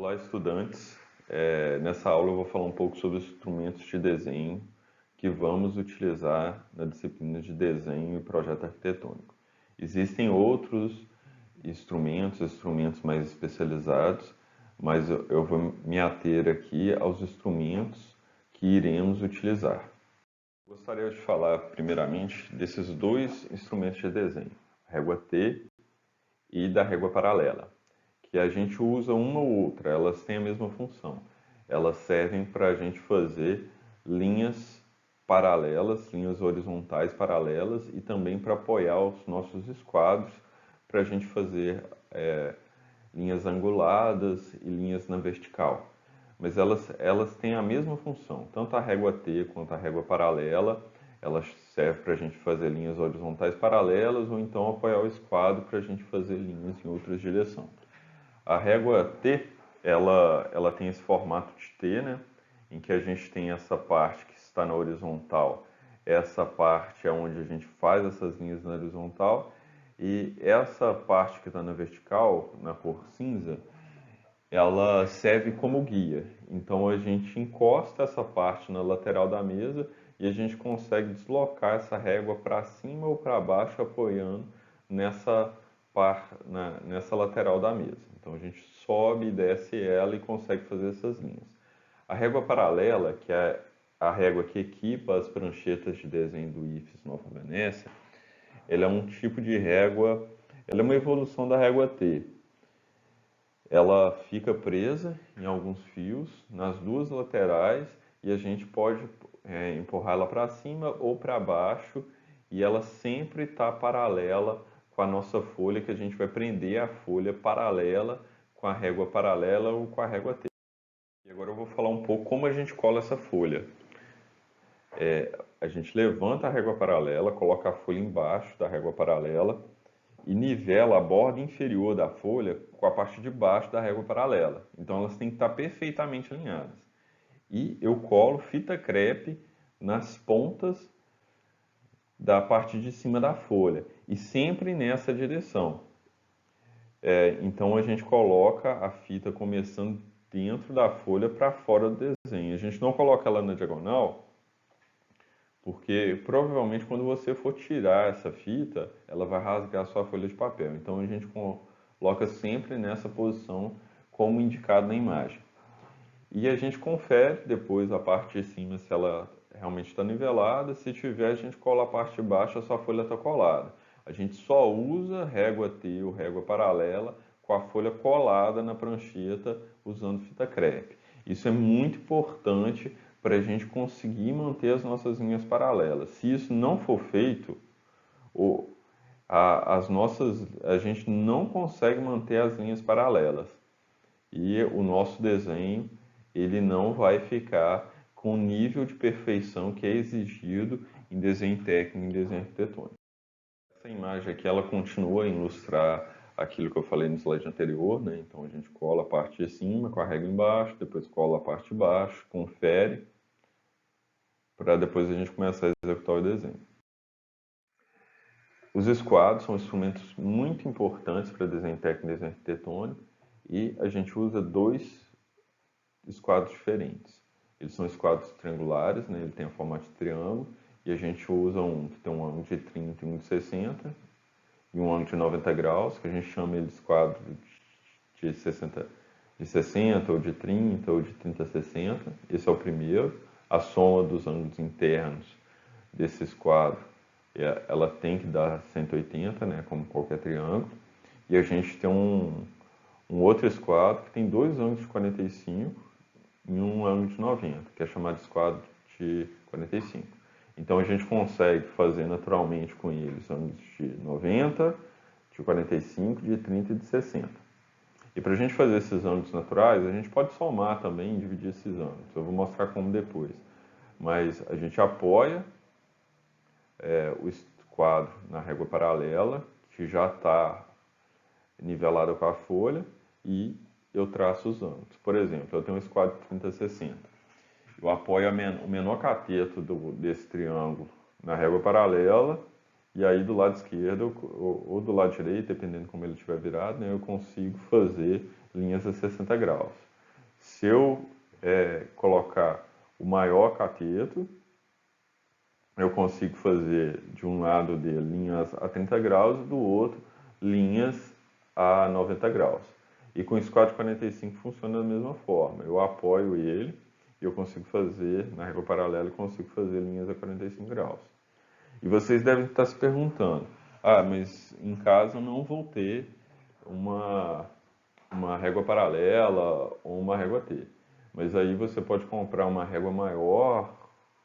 Olá, estudantes. Nessa aula eu vou falar um pouco sobre os instrumentos de desenho que vamos utilizar na disciplina de desenho e projeto arquitetônico. Existem outros instrumentos mais especializados, mas eu vou me ater aqui aos instrumentos que iremos utilizar. Gostaria de falar primeiramente desses dois instrumentos de desenho, a régua T e da régua paralela, que a gente usa uma ou outra, elas têm a mesma função. Elas servem para a gente fazer linhas paralelas, linhas horizontais paralelas e também para apoiar os nossos esquadros, para a gente fazer linhas anguladas e linhas na vertical. Mas elas têm a mesma função, tanto a régua T quanto a régua paralela, elas servem para a gente fazer linhas horizontais paralelas ou então apoiar o esquadro para a gente fazer linhas em outras direções. A régua T, ela tem esse formato de T, né? Em que a gente tem essa parte que está na horizontal, essa parte é onde a gente faz essas linhas na horizontal, e essa parte que está na vertical, na cor cinza, ela serve como guia. Então a gente encosta essa parte na lateral da mesa e a gente consegue deslocar essa régua para cima ou para baixo, apoiando nessa lateral da mesa. Então a gente sobe e desce ela e consegue fazer essas linhas. A régua paralela, que é a régua que equipa as pranchetas de desenho do IFES Nova Venécia, ela é um tipo de régua, ela é uma evolução da régua T. Ela fica presa em alguns fios nas duas laterais e a gente pode empurrar ela para cima ou para baixo, e ela sempre está paralela com a nossa folha, que a gente vai prender a folha paralela com a régua paralela ou com a régua T. E agora eu vou falar um pouco como a gente cola essa folha. A gente levanta a régua paralela, coloca a folha embaixo da régua paralela e nivela a borda inferior da folha com a parte de baixo da régua paralela. Então elas têm que estar perfeitamente alinhadas. E eu colo fita crepe nas pontas da parte de cima da folha e sempre nessa direção. Então a gente coloca a fita começando dentro da folha para fora do desenho. A gente não coloca ela na diagonal, porque provavelmente quando você for tirar essa fita, ela vai rasgar a sua folha de papel. Então a gente coloca sempre nessa posição como indicado na imagem. E a gente confere depois a parte de cima se ela realmente está nivelada. Se tiver, a gente cola a parte de baixo, a sua folha está colada. A gente só usa régua T ou régua paralela com a folha colada na prancheta usando fita crepe. Isso é muito importante para a gente conseguir manter as nossas linhas paralelas. Se isso não for feito, a gente não consegue manter as linhas paralelas. E o nosso desenho ele não vai ficar com o nível de perfeição que é exigido em desenho técnico, em desenho arquitetônico. Essa imagem aqui ela continua a ilustrar aquilo que eu falei no slide anterior, né? Então a gente cola a parte de cima com a régua embaixo, depois cola a parte de baixo, confere, para depois a gente começar a executar o desenho. Os esquadros são instrumentos muito importantes para desenho técnico e desenho arquitetônico, e a gente usa dois esquadros diferentes. Eles são esquadros triangulares, né? Ele tem a forma de triângulo, e a gente usa um que tem um ângulo de 30 e um de 60, e um ângulo de 90 graus, que a gente chama ele de esquadro de 60 ou de 30 ou de 30 a 60. Esse é o primeiro. A soma dos ângulos internos desse esquadro, ela tem que dar 180, né? Como qualquer triângulo. E a gente tem um outro esquadro que tem dois ângulos de 45 em um ângulo de 90, que é chamado de esquadro de 45. Então a gente consegue fazer naturalmente com eles ângulos de 90, de 45, de 30 e de 60. E para a gente fazer esses ângulos naturais, a gente pode somar também e dividir esses ângulos. Eu vou mostrar como depois. Mas a gente apoia o esquadro na régua paralela, que já está nivelada com a folha, e eu traço os ângulos. Por exemplo, eu tenho um esquadro de 30 a 60. Eu apoio o menor cateto desse triângulo na régua paralela, e aí do lado esquerdo ou do lado direito, dependendo como ele estiver virado, né, eu consigo fazer linhas a 60 graus. Se eu colocar o maior cateto, eu consigo fazer de um lado dele linhas a 30 graus e do outro linhas a 90 graus. E com o squad 45 funciona da mesma forma. Eu apoio ele e eu consigo fazer, na régua paralela, eu consigo fazer linhas a 45 graus. E vocês devem estar se perguntando, mas em casa eu não vou ter uma régua paralela ou uma régua T. Mas aí você pode comprar uma régua maior,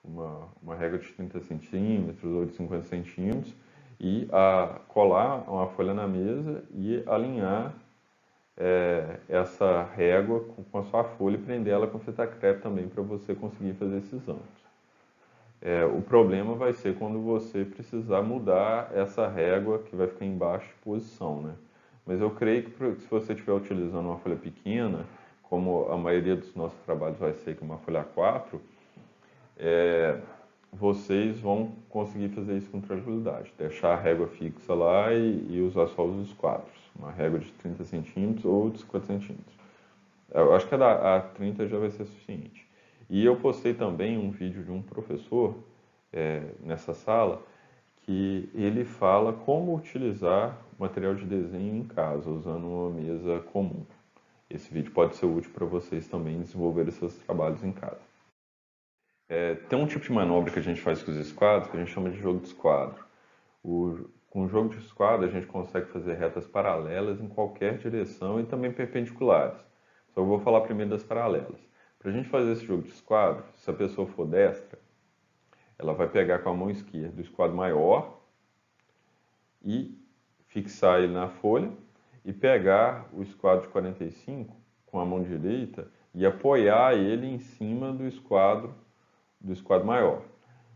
uma régua de 30 centímetros ou de 50 centímetros e colar uma folha na mesa e alinhar essa régua com a sua folha e prender ela com fita crepe também para você conseguir fazer esses ângulos. O problema vai ser quando você precisar mudar essa régua que vai ficar em baixa posição, né? Mas eu creio que se você estiver utilizando uma folha pequena, como a maioria dos nossos trabalhos vai ser com uma folha A4, vocês vão conseguir fazer isso com tranquilidade. Deixar a régua fixa lá e usar só os esquadros. Uma régua de 30 centímetros ou de 50 centímetros. Eu acho que a 30 já vai ser suficiente. E eu postei também um vídeo de um professor nessa sala que ele fala como utilizar material de desenho em casa, usando uma mesa comum. Esse vídeo pode ser útil para vocês também desenvolverem seus trabalhos em casa. Tem um tipo de manobra que a gente faz com os esquadros que a gente chama de jogo de esquadro. Com o jogo de esquadro a gente consegue fazer retas paralelas em qualquer direção e também perpendiculares. Só eu vou falar primeiro das paralelas. Para a gente fazer esse jogo de esquadro, se a pessoa for destra, ela vai pegar com a mão esquerda o esquadro maior e fixar ele na folha e pegar o esquadro de 45 com a mão direita e apoiar ele em cima do esquadro maior.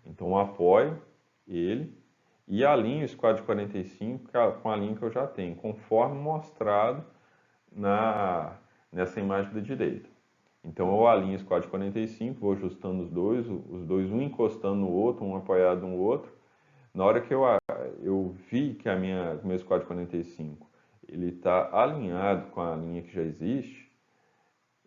Então eu apoio ele e alinho o esquadro de 45 com a linha que eu já tenho, conforme mostrado nessa imagem da direita. Então eu alinho o esquadro de 45, vou ajustando os dois um encostando no outro, um apoiado no outro. Na hora que eu vi que o meu esquadro de 45 ele está alinhado com a linha que já existe,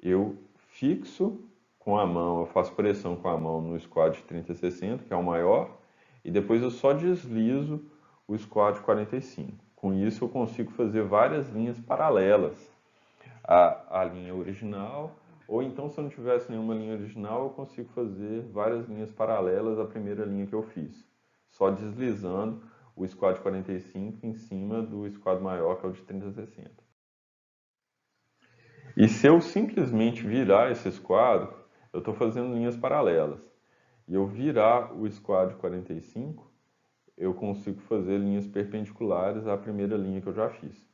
eu fixo com a mão, eu faço pressão com a mão no esquadro de 30-60, que é o maior, e depois eu só deslizo o esquadro de 45. Com isso eu consigo fazer várias linhas paralelas à linha original, ou então se eu não tivesse nenhuma linha original, eu consigo fazer várias linhas paralelas à primeira linha que eu fiz, só deslizando o esquadro de 45 em cima do esquadro maior, que é o de 30-60. E se eu simplesmente virar esse esquadro, eu estou fazendo linhas paralelas. E eu virar o esquadro de 45, eu consigo fazer linhas perpendiculares à primeira linha que eu já fiz.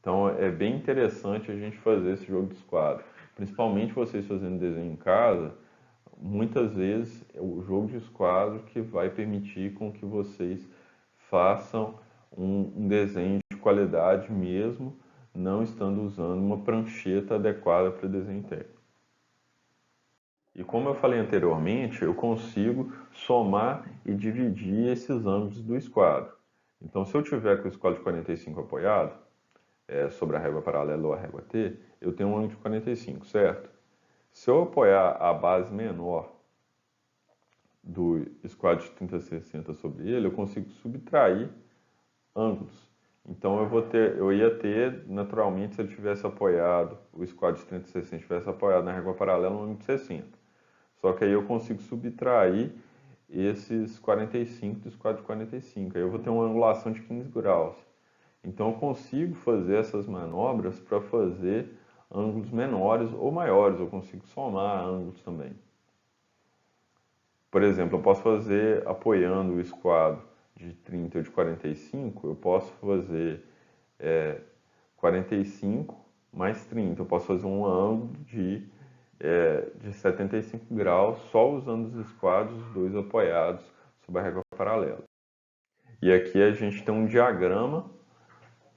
Então é bem interessante a gente fazer esse jogo de esquadro. Principalmente vocês fazendo desenho em casa, muitas vezes é o jogo de esquadro que vai permitir com que vocês façam um desenho de qualidade mesmo, não estando usando uma prancheta adequada para desenho técnico. E como eu falei anteriormente, eu consigo somar e dividir esses ângulos do esquadro. Então, se eu tiver com o esquadro de 45 apoiado, sobre a régua paralela ou a régua T, eu tenho um ângulo de 45, certo? Se eu apoiar a base menor do esquadro de 30-60 sobre ele, eu consigo subtrair ângulos. Então eu ia ter, naturalmente, se ele tivesse apoiado, o esquadro de 30-60 tivesse apoiado na régua paralela, um ângulo de 60. Só que aí eu consigo subtrair esses 45 do esquadro de 45. Aí eu vou ter uma angulação de 15 graus. Então eu consigo fazer essas manobras para fazer ângulos menores ou maiores. Eu consigo somar ângulos também. Por exemplo, eu posso fazer, apoiando o esquadro de 30 ou de 45, eu posso fazer 45 mais 30. Eu posso fazer um ângulo de 75 graus só usando os esquadros, os dois apoiados sobre a régua paralela. E aqui a gente tem um diagrama.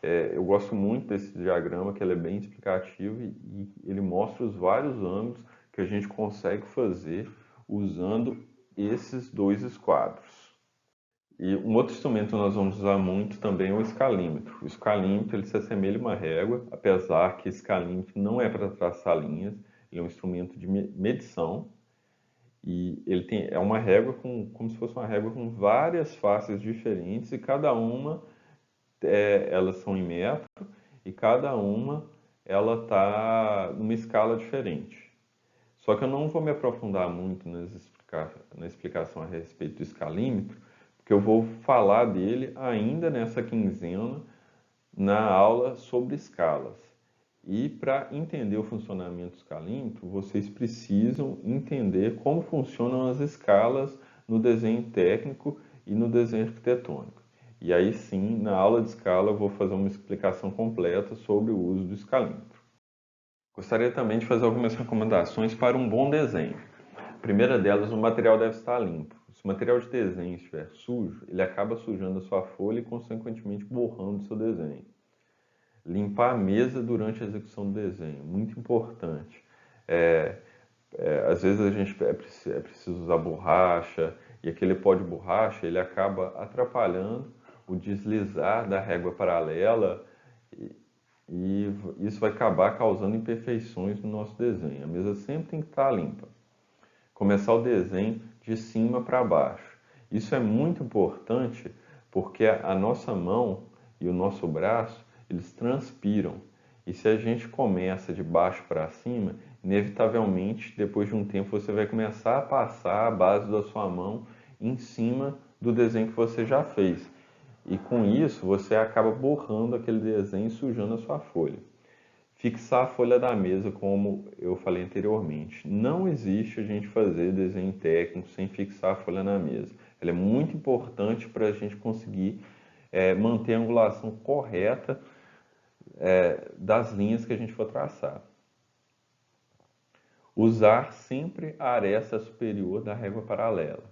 Eu gosto muito desse diagrama, que ele é bem explicativo e ele mostra os vários ângulos que a gente consegue fazer usando esses dois esquadros. E um outro instrumento que nós vamos usar muito também é o escalímetro. O escalímetro ele se assemelha a uma régua, apesar que escalímetro não é para traçar linhas, ele é um instrumento de medição e é uma régua como se fosse uma régua com várias faces diferentes e cada uma elas são em metro e cada uma ela está numa escala diferente. Só que eu não vou me aprofundar muito na explicação a respeito do escalímetro, porque eu vou falar dele ainda nessa quinzena na aula sobre escalas. E para entender o funcionamento do escalímetro, vocês precisam entender como funcionam as escalas no desenho técnico e no desenho arquitetônico. E aí sim, na aula de escala, eu vou fazer uma explicação completa sobre o uso do escalímetro. Gostaria também de fazer algumas recomendações para um bom desenho. A primeira delas, o material deve estar limpo. Se o material de desenho estiver sujo, ele acaba sujando a sua folha e, consequentemente, borrando o seu desenho. Limpar a mesa durante a execução do desenho, muito importante. Às vezes a gente é preciso usar borracha, e aquele pó de borracha ele acaba atrapalhando o deslizar da régua paralela e isso vai acabar causando imperfeições no nosso desenho. A mesa sempre tem que estar limpa. Começar o desenho de cima para baixo. Isso é muito importante porque a nossa mão e o nosso braço, eles transpiram. E se a gente começa de baixo para cima, inevitavelmente, depois de um tempo, você vai começar a passar a base da sua mão em cima do desenho que você já fez. E com isso, você acaba borrando aquele desenho e sujando a sua folha. Fixar a folha da mesa, como eu falei anteriormente. Não existe a gente fazer desenho técnico sem fixar a folha na mesa. Ela é muito importante para a gente conseguir manter a angulação correta das linhas que a gente for traçar. Usar sempre a aresta superior da régua paralela.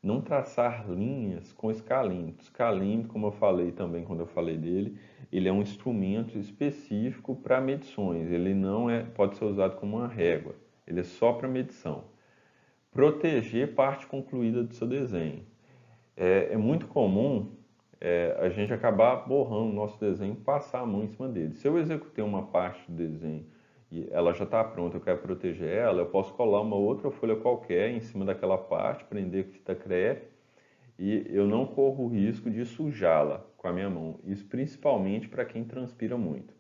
Não traçar linhas com escalímetro. Escalímetro, como eu falei também quando eu falei dele, ele é um instrumento específico para medições. Ele não pode ser usado como uma régua. Ele é só para medição. Proteger parte concluída do seu desenho. É muito comum a gente acabar borrando o nosso desenho e passar a mão em cima dele. Se eu executei uma parte do desenho e ela já está pronta, eu quero proteger ela, eu posso colar uma outra folha qualquer em cima daquela parte, prender com fita crepe e eu não corro o risco de sujá-la com a minha mão. Isso principalmente para quem transpira muito.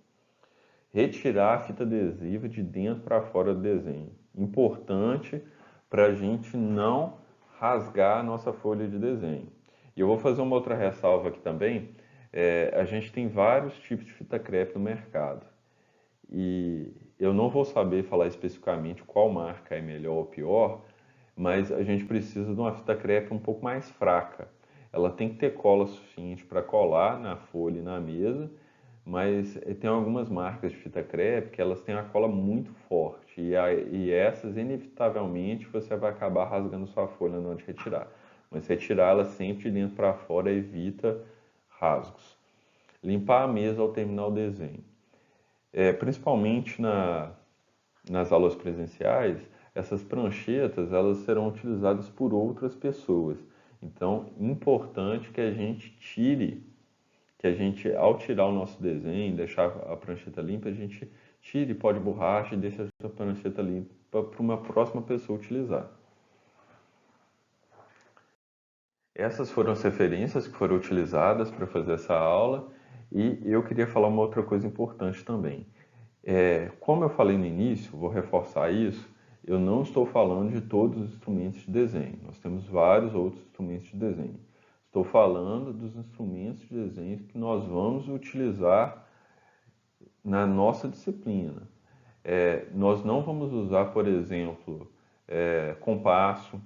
Retirar a fita adesiva de dentro para fora do desenho. Importante para a gente não rasgar a nossa folha de desenho. E eu vou fazer uma outra ressalva aqui também. A gente tem vários tipos de fita crepe no mercado. E eu não vou saber falar especificamente qual marca é melhor ou pior, mas a gente precisa de uma fita crepe um pouco mais fraca. Ela tem que ter cola suficiente para colar na folha e na mesa, mas tem algumas marcas de fita crepe que elas têm a cola muito forte e essas inevitavelmente você vai acabar rasgando sua folha na hora de retirar. Mas retirar ela sempre de dentro para fora evita rasgos. Limpar a mesa ao terminar o desenho. Principalmente nas aulas presenciais, essas pranchetas elas serão utilizadas por outras pessoas. Então, importante que a gente ao tirar o nosso desenho, deixar a prancheta limpa, a gente tire pó de borracha e deixe a prancheta limpa para uma próxima pessoa utilizar. Essas foram as referências que foram utilizadas para fazer essa aula e eu queria falar uma outra coisa importante também. Como eu falei no início, vou reforçar isso, eu não estou falando de todos os instrumentos de desenho. Nós temos vários outros instrumentos de desenho. Estou falando dos instrumentos de desenho que nós vamos utilizar na nossa disciplina. Nós não vamos usar, por exemplo, compasso,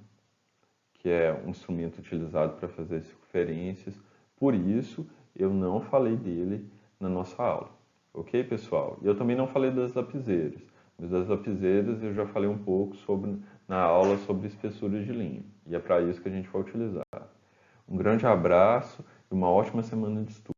que é um instrumento utilizado para fazer circunferências. Por isso, eu não falei dele na nossa aula. Ok, pessoal? E eu também não falei das lapiseiras. Mas das lapiseiras eu já falei um pouco na aula sobre espessura de linha. E é para isso que a gente vai utilizar. Um grande abraço e uma ótima semana de estudo.